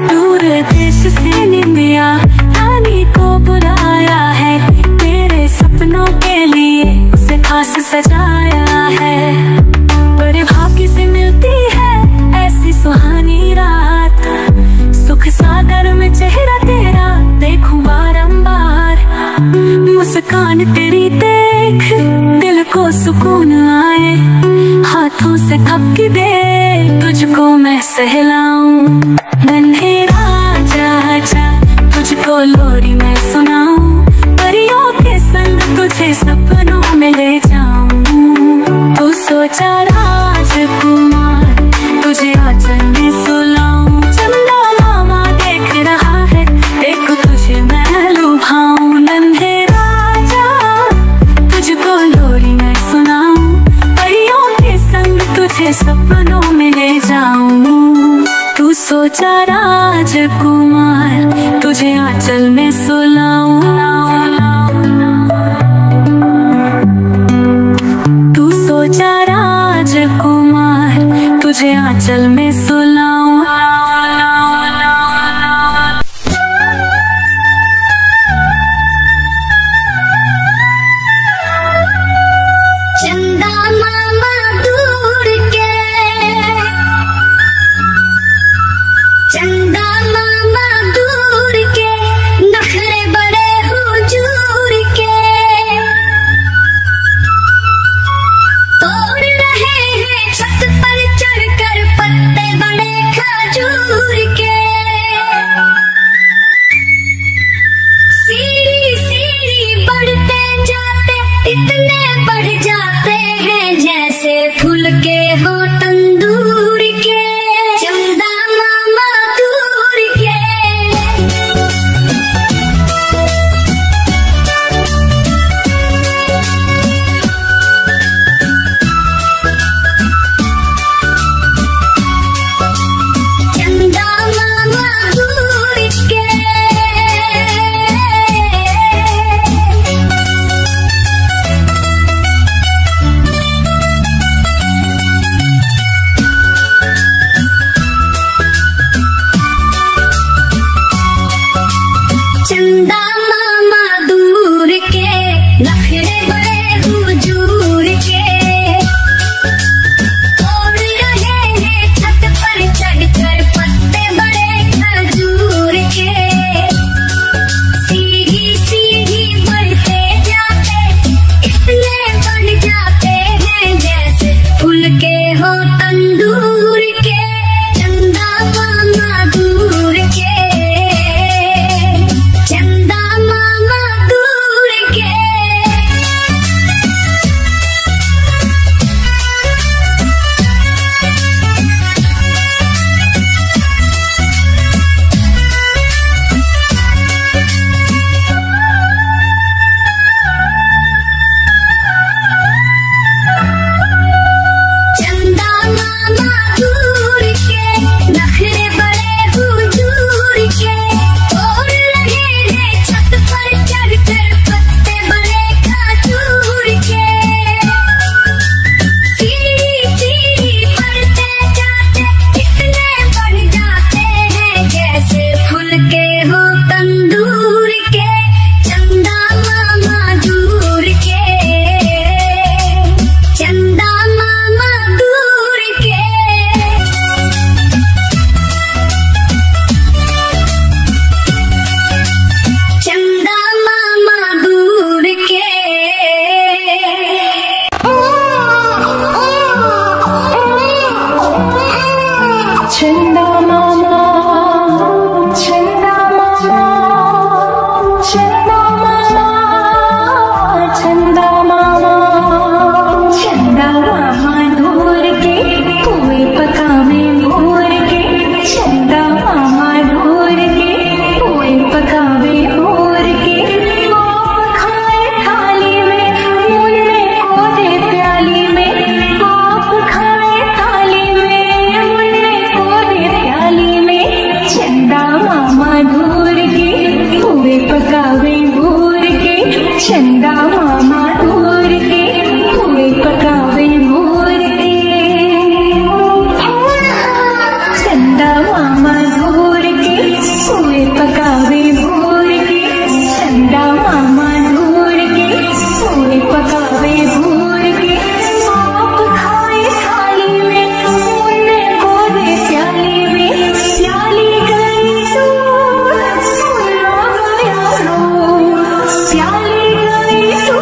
दूर देश से निंदिया रानी को बुलाया है, तेरे सपनों के लिए उसे खास सजाया है। बड़े भाग्य से मिलती है ऐसी सुहानी रात, सुख सागर में चेहरा तेरा देखूं बारंबार। मुस्कान तेरी देख दिल को सुकून आए, हाथों से थपकी दे तुझको मैं सहलाऊं। नन्हे राजा जा तुझको लोरी मैं सुनाऊं, परियों के संग तुझे सपनों में ले जाऊं। तू सोचा राजकुमार, तुझे आंचल में सुलाऊं। चंदा मामा देख रहा है, देख तुझे मैं लुभाऊं। नन्हे राजा तुझको लोरी मैं सुनाऊं, परियों के संग तुझे सपनों में ले जाऊं। तू सोचा राजकुमार, तुझे आंचल में सुलाऊं। तू सोचा राजकुमार, तुझे आंचल में सुलाऊं। चंदा मामा दूर के, चंदा मामा दूर के, नखरे बड़े हुजूर के। तोड़ रहे हैं छत पर चढ़कर पत्ते बड़े चंदा मामा दूर के हुए पकावे मोर के, चंदा मामा दूर के हुए पकावे मोर के, चंदा मामा दूर के हुए पकावे मोर के। आप खाए थाली में उन्हें को दे प्याली में, प्याली गई तो सुना गया रो, प्याली गई तो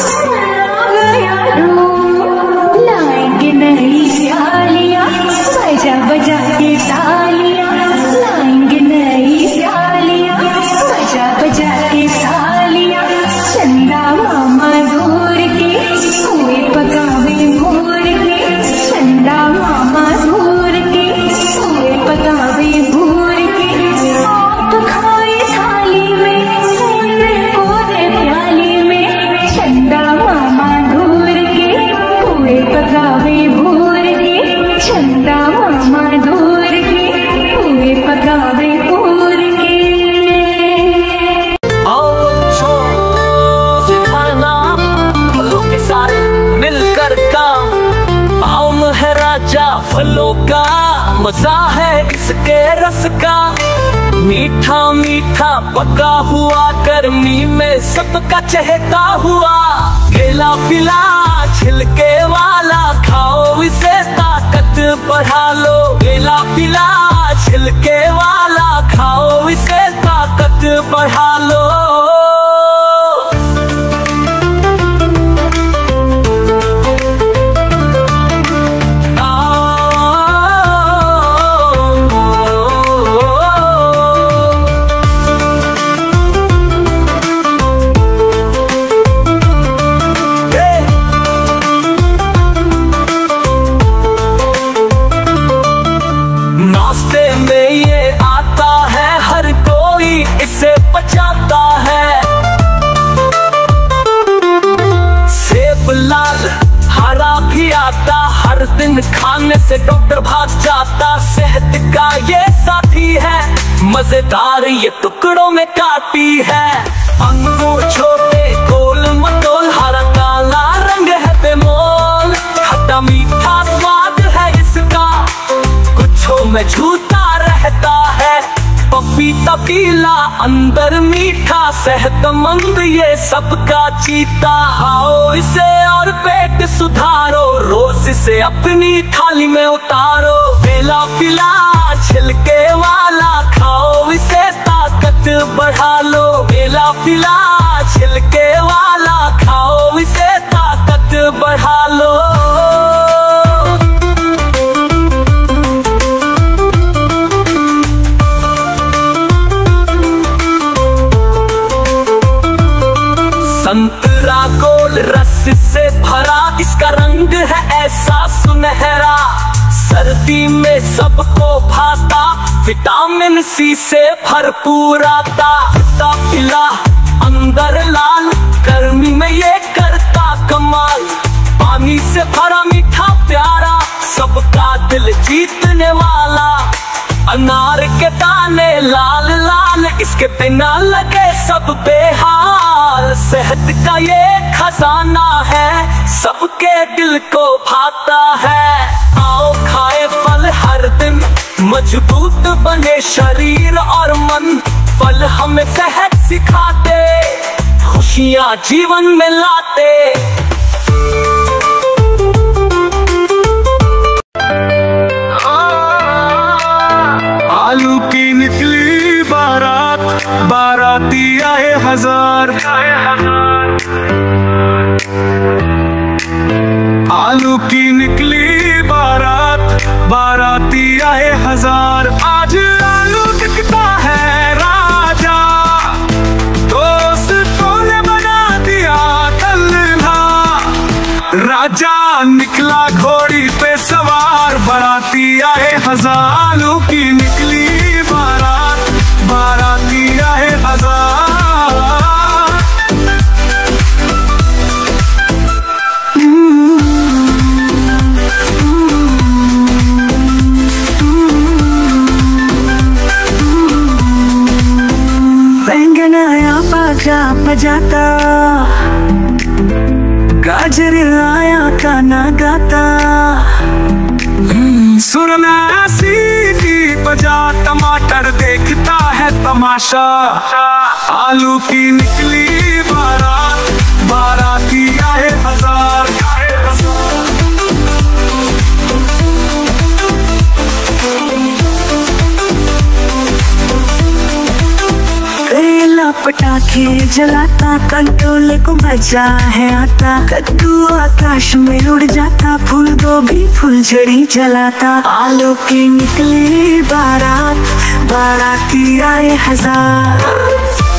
सुना गया रो। लाएंगे नई प्यालियां बजा बजा के तालियां, लाएंगे नई प्यालियां बजा बजा के तालियां। चंदा मामा दूर के हुए पकावे मोर के, चंदा मामा दूर के हुए पकावे मोर के। आप खाए थाली में उन्हें को दे प्याली में, चंदा मामा दूर के हुए पकावे मोर के, चंदा मामा दूर के हुए पकावे मोर के। आओ बच्चों सिखाना फलों के साथ मिलकर काम, आम है राजा फलों का, मजा है इसके रस का। मीठा मीठा पका हुआ गर्मी में सबका चहेता हुआ, केला पिला छिलके वाला खाओ इसे ताकत बढ़ा लो। केला पिला छिलके वाला खाओ इसे ताकत बढ़ा लो। नाश्ते में ये आता है हर कोई इसे पचाता है। सेब लाल हरा भी आता, हर दिन खाने से डॉक्टर भाग जाता। सेहत का ये साथी है, मजेदार ये टुकड़ों में काटी है। अंगूर छोटे गोल मटोल, हरा काला रंग है बेमोल। खट्टा मीठा स्वाद है इसका, कुछों में झूठा रहता है। पपीता पीला अंदर मीठा, सेहतमंद ये सबका चीता। खाओ इसे और पेट सुधारो, रोज इसे अपनी थाली में उतारो। केला पिला छिलके वाला खाओ इसे ताकत बढ़ा लो। केला पिला छिलके वाला खाओ इसे ताकत बढ़ा लो। संतरा गोल रस से भरा, इसका रंग है ऐसा सुनहरा। सर्दी में सबको भाता, विटामिन सी से भरपूर आता। खट्टा पीला अंदर लाल, गर्मी में ये करता कमाल। पानी से भरा मीठा प्यारा, सबका दिल जीतने वाला। अनार के दाने लाल लाल, इसके बिना लगे सब बेहाल। सेहत का ये खजाना है, सबके दिल को भाता है। आओ खाए फल हर दिन, मजबूत बने शरीर और मन। फल हमें सेहत सिखाते, खुशियाँ जीवन में लाते। आलू की निकली बारात, बाराती आए हजार। आलू की निकली बारात, बाराती आए हजार। आज आलू दिखता है राजा, दोस्तों ने बना दिया तल्ला। राजा निकला घोड़ी पे सवार, बाराती आए हजार। आलू की निकली बारात, बाराती आए हजार। जाता, गाजर आया गाना गाता। सुनना सीटी बजा, टमाटर देखता है तमाशा। आलू की निकली बारात, बाराती आए हजार। पटाखे जलाता, कंट्रोल को मजा है आता। कद्दू आकाश में उड़ जाता, फूल गोभी फुलझड़ी जलाता। आलू की निकली बारात, बाराती आए हजार।